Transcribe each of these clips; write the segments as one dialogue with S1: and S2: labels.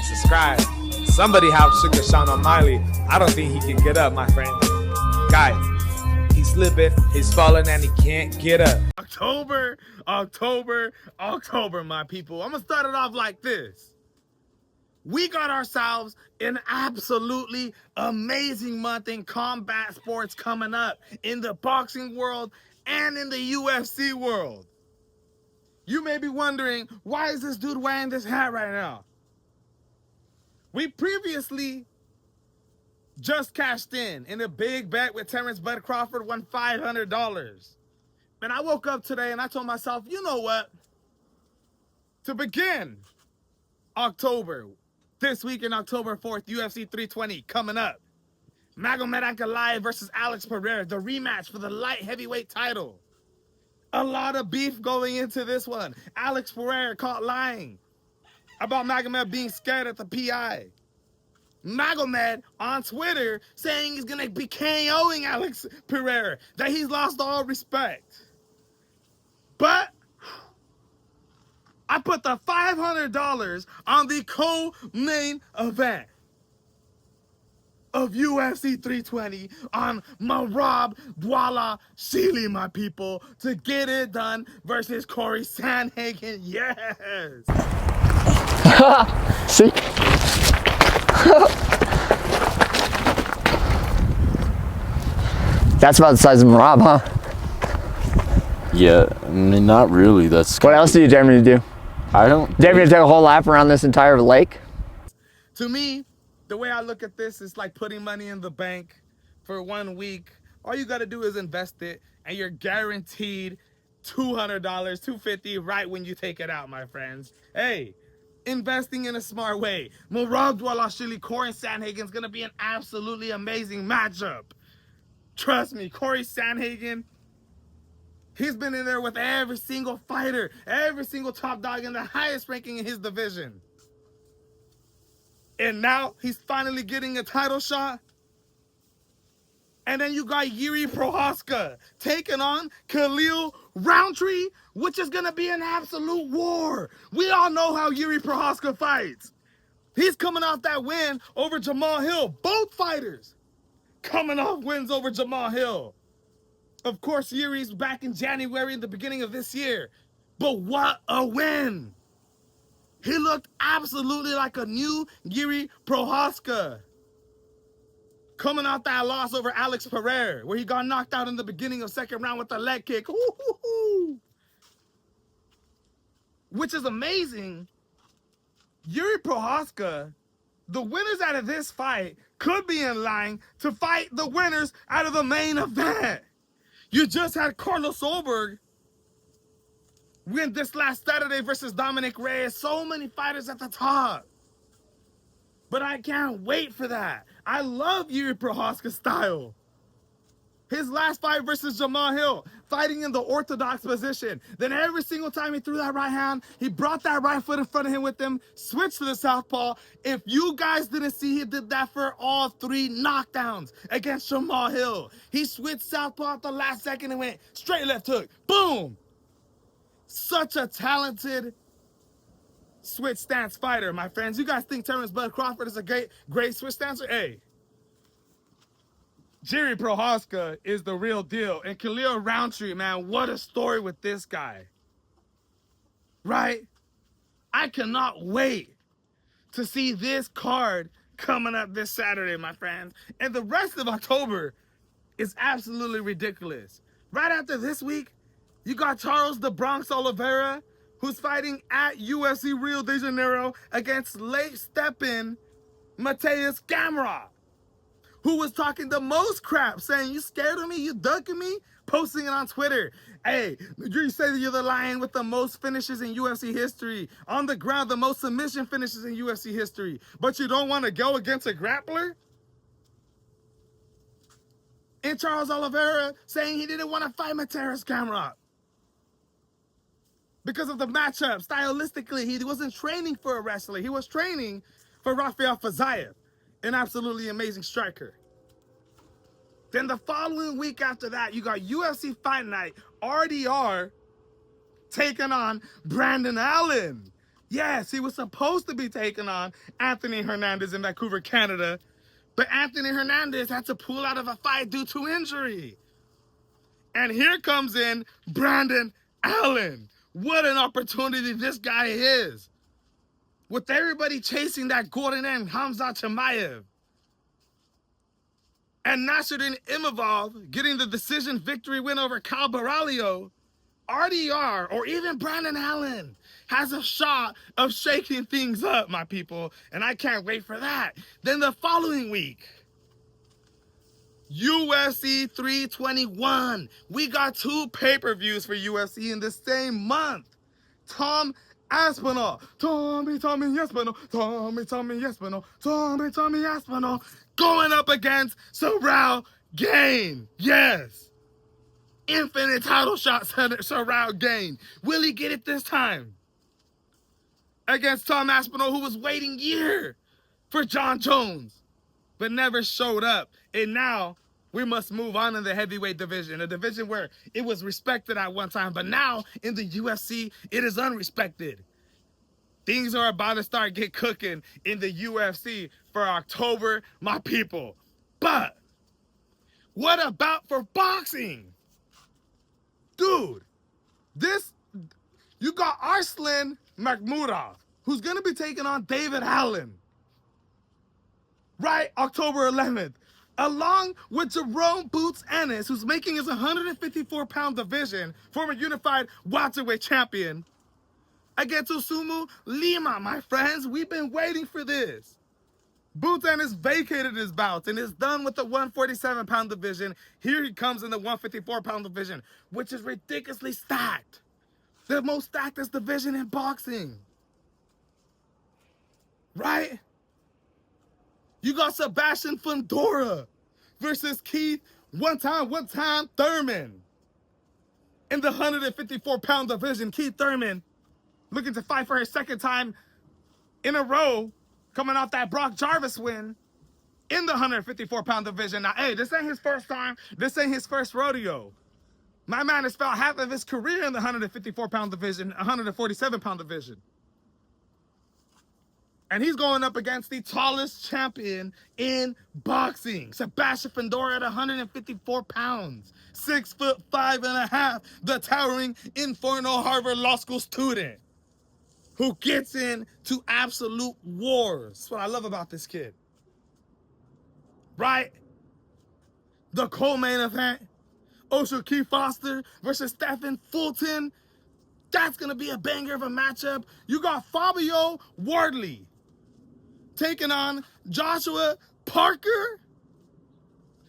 S1: subscribe. Somebody help Sugar Sean O'Malley. I don't think he can get up, my friend. Guys, he's slipping, he's falling, and he can't get up.
S2: October, my people. I'm gonna start it off like this. We got ourselves an absolutely amazing month in combat sports coming up in the boxing world and in the UFC world. You may be wondering, why is this dude wearing this hat right now? We previously just cashed in a big bet with Terrence Bud Crawford, won $500. And I woke up today and I told myself, you know what? To begin October, this week in October 4th, UFC 320 coming up. Magomed Ankalaev versus Alex Pereira, the rematch for the light heavyweight title. A lot of beef going into this one. Alex Pereira caught lying about Magomed being scared at the PI. Magomed on Twitter saying he's gonna be KOing Alex Pereira, that he's lost all respect. But I put the $500 on the co-main event of UFC 320 on Merab Dvalishvili, my people, to get it done versus Corey Sandhagen. Yes!
S3: See? That's about the size of Merab, huh?
S4: Yeah, I mean, not really. That's
S3: what else do you dare me to do?
S4: I don't.
S3: Dare me to take a whole lap around this entire lake?
S2: To me, the way I look at this is like putting money in the bank for 1 week. All you got to do is invest it, and you're guaranteed $200, $250 right when you take it out, my friends. Hey, investing in a smart way. Merab Dvalishvili, Corey Sandhagen is going to be an absolutely amazing matchup. Trust me, Corey Sandhagen, he's been in there with every single fighter, every single top dog in the highest ranking in his division. And now he's finally getting a title shot. And then you got Jiri Prochazka taking on Khalil Roundtree, which is going to be an absolute war. We all know how Jiri Prochazka fights. He's coming off that win over Jamal Hill. Both fighters coming off wins over Jamal Hill. Of course, Yuri's back in January in the beginning of this year. But what a win! He looked absolutely like a new Jiri Prochazka. Coming off that loss over Alex Pereira, where he got knocked out in the beginning of second round with a leg kick. Which is amazing. Jiri Prochazka, the winners out of this fight could be in line to fight the winners out of the main event. You just had Carlos Solberg win this last Saturday versus Dominic Reyes. So many fighters at the top. But I can't wait for that. I love Jiri Prochazka's style. His last fight versus Jamal Hill, fighting in the orthodox position. Then every single time he threw that right hand, he brought that right foot in front of him with him, switched to the southpaw. If you guys didn't see, he did that for all 3 knockdowns against Jamal Hill. He switched southpaw at the last second and went straight left hook. Boom! Such a talented switch stance fighter, my friends. You guys think Terrence Bud Crawford is a great switch stancer? Hey, Jiri Prochazka is the real deal. And Khalil Roundtree, man, what a story with this guy. Right? I cannot wait to see this card coming up this Saturday, my friends. And the rest of October is absolutely ridiculous. Right after this week, you got Charles the Bronx Oliveira, who's fighting at UFC Rio de Janeiro against late step-in Mateus Gamrot, who was talking the most crap, saying, you scared of me, you ducking me, posting it on Twitter. Hey, you say that you're the lion with the most finishes in UFC history, on the ground, the most submission finishes in UFC history, but you don't want to go against a grappler? And Charles Oliveira saying he didn't want to fight Mateus Gamrot because of the matchup. Stylistically, he wasn't training for a wrestler. He was training for Rafael Fiziev, an absolutely amazing striker. Then the following week after that, you got UFC Fight Night, RDR, taking on Brandon Allen. Yes, he was supposed to be taking on Anthony Hernandez in Vancouver, Canada, but Anthony Hernandez had to pull out of a fight due to injury. And here comes in Brandon Allen. What an opportunity this guy is. With everybody chasing that golden end, Hamza Chimaev. And Nasruddin Imavov getting the decision victory win over Cal Baralio. RDR, or even Brandon Allen, has a shot of shaking things up, my people. And I can't wait for that. Then the following week, UFC 321. We got 2 pay-per-views for UFC in the same month. Tom Aspinall, Tommy Aspinall, going up against Sorrel Gain. Yes. Infinite title shot, Sorrel Gain. Will he get it this time? Against Tom Aspinall, who was waiting years for John Jones, but never showed up. And now we must move on in the heavyweight division, a division where it was respected at one time, but now in the UFC, it is unrespected. Things are about to start get cooking in the UFC for October, my people. But what about for boxing? Dude, you got Arslan Makhmudov, who's going to be taking on David Allen. Right, October 11th. Along with Jerome Boots Ennis, who's making his 154-pound division, former unified welterweight champion, against Osumu Lima, my friends. We've been waiting for this. Boots Ennis vacated his bouts and is done with the 147-pound division. Here he comes in the 154-pound division, which is ridiculously stacked. The most stackedest division in boxing. Right? You got Sebastian Fundora versus Keith one-time Thurman. In the 154-pound division, Keith Thurman looking to fight for his second time in a row, coming off that Brock Jarvis win in the 154-pound division. Now, hey, this ain't his first time. This ain't his first rodeo. My man has fought half of his career in the 154-pound division, 147-pound division. And he's going up against the tallest champion in boxing, Sebastian Fundora, at 154 pounds, 6'5.5", the towering Inferno Harvard Law School student who gets into absolute wars. That's what I love about this kid. Right? The co-main event, Osho Key Foster versus Stephen Fulton. That's going to be a banger of a matchup. You got Fabio Wardley taking on Joshua Parker,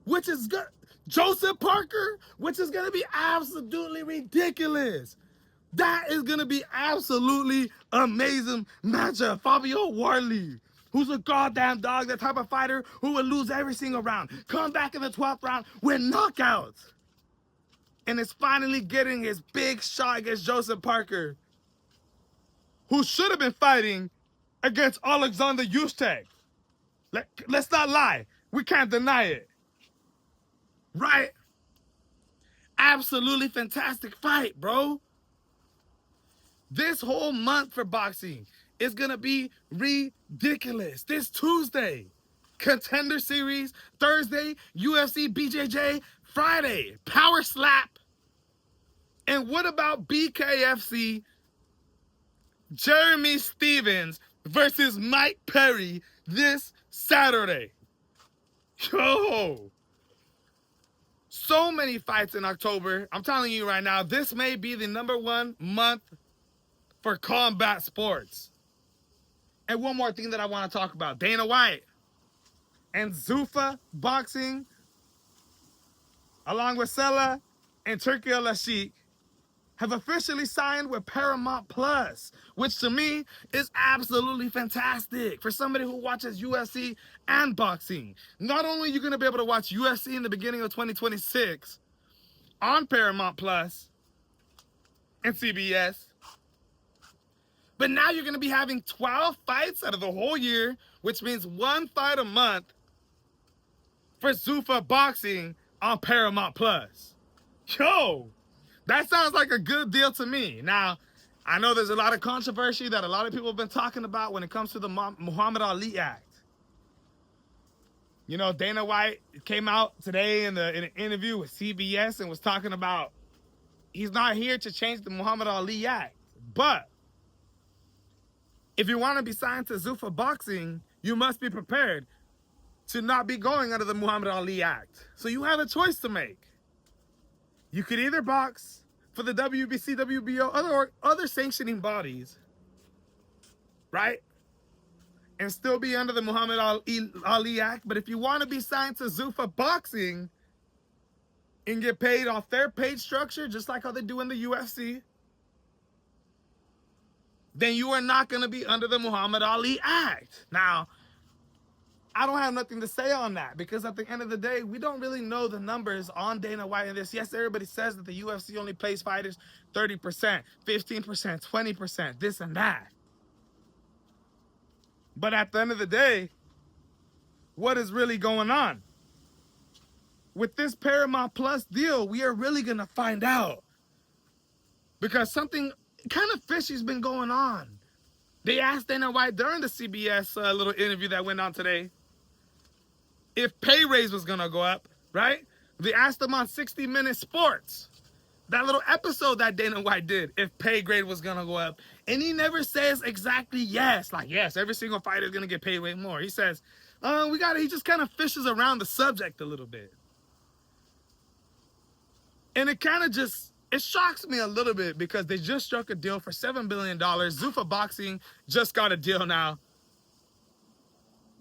S2: which is good. Joseph Parker, which is going to be absolutely ridiculous. That is going to be absolutely amazing matchup. Fabio Wardley, who's a goddamn dog, the type of fighter who would lose every single round, come back in the 12th round with knockouts, and is finally getting his big shot against Joseph Parker, who should have been fighting against Alexander Usyk. Let's not lie. We can't deny it. Right? Absolutely fantastic fight, bro. This whole month for boxing is going to be ridiculous. This Tuesday, Contender Series. Thursday, UFC BJJ. Friday, Power Slap. And what about BKFC? Jeremy Stevens versus Mike Perry this Saturday. Yo! So many fights in October. I'm telling you right now, this may be the #1 month for combat sports. And one more thing that I want to talk about. Dana White and Zuffa Boxing, along with Sela and Turki Al-Sheikh, have officially signed with Paramount Plus, which to me is absolutely fantastic for somebody who watches UFC and boxing. Not only are you going to be able to watch UFC in the beginning of 2026 on Paramount Plus and CBS, but now you're going to be having 12 fights out of the whole year, which means 1 fight a month for Zuffa Boxing on Paramount Plus. Yo! That sounds like a good deal to me. Now, I know there's a lot of controversy that a lot of people have been talking about when it comes to the Muhammad Ali Act. You know, Dana White came out today in an interview with CBS and was talking about he's not here to change the Muhammad Ali Act. But if you want to be signed to Zuffa Boxing, you must be prepared to not be going under the Muhammad Ali Act. So you have a choice to make. You could either box for the WBC, WBO, other sanctioning bodies, right? And still be under the Muhammad Ali Act. But if you want to be signed to Zuffa Boxing and get paid off their paid structure, just like how they do in the UFC, then you are not going to be under the Muhammad Ali Act. Now, I don't have nothing to say on that because at the end of the day, we don't really know the numbers on Dana White in this. Yes, everybody says that the UFC only pays fighters 30%, 15%, 20%, this and that. But at the end of the day, what is really going on? With this Paramount Plus deal, we are really going to find out. Because something kind of fishy has been going on. They asked Dana White during the CBS little interview that went on today if pay raise was going to go up, right? They asked him on 60 Minute Sports, that little episode that Dana White did, if pay grade was going to go up. And he never says exactly yes. Like, yes, every single fighter is going to get paid way more. He says, he just kind of fishes around the subject a little bit. And it kind of it shocks me a little bit because they just struck a deal for $7 billion. Zuffa Boxing just got a deal now.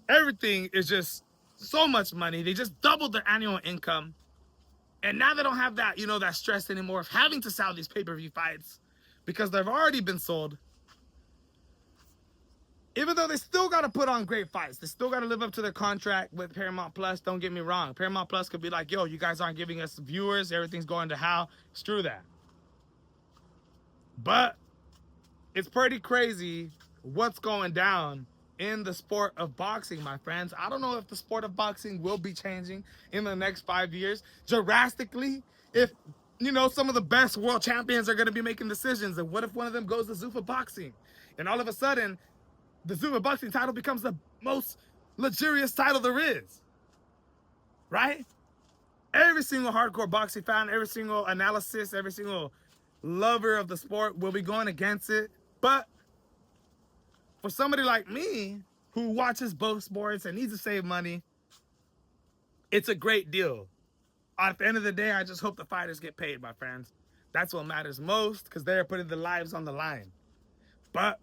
S2: Everything is just so much money. They just doubled their annual income. And now they don't have that, that stress anymore of having to sell these pay-per-view fights because they've already been sold. Even though they still got to put on great fights. They still got to live up to their contract with Paramount Plus. Don't get me wrong. Paramount Plus could be like, yo, you guys aren't giving us viewers. Everything's going to hell. Screw that. But it's pretty crazy what's going down in the sport of boxing, my friends. I don't know if the sport of boxing will be changing in the next 5 years drastically. If, some of the best world champions are going to be making decisions. And what if one of them goes to Zuffa Boxing? And all of a sudden, the Zuffa Boxing title becomes the most luxurious title there is. Right? Every single hardcore boxing fan, every single analyst, every single lover of the sport will be going against it. But for somebody like me who watches both sports and needs to save money, it's a great deal. At the end of the day, I just hope the fighters get paid, my friends. That's what matters most because they're putting their lives on the line. But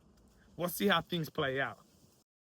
S2: we'll see how things play out.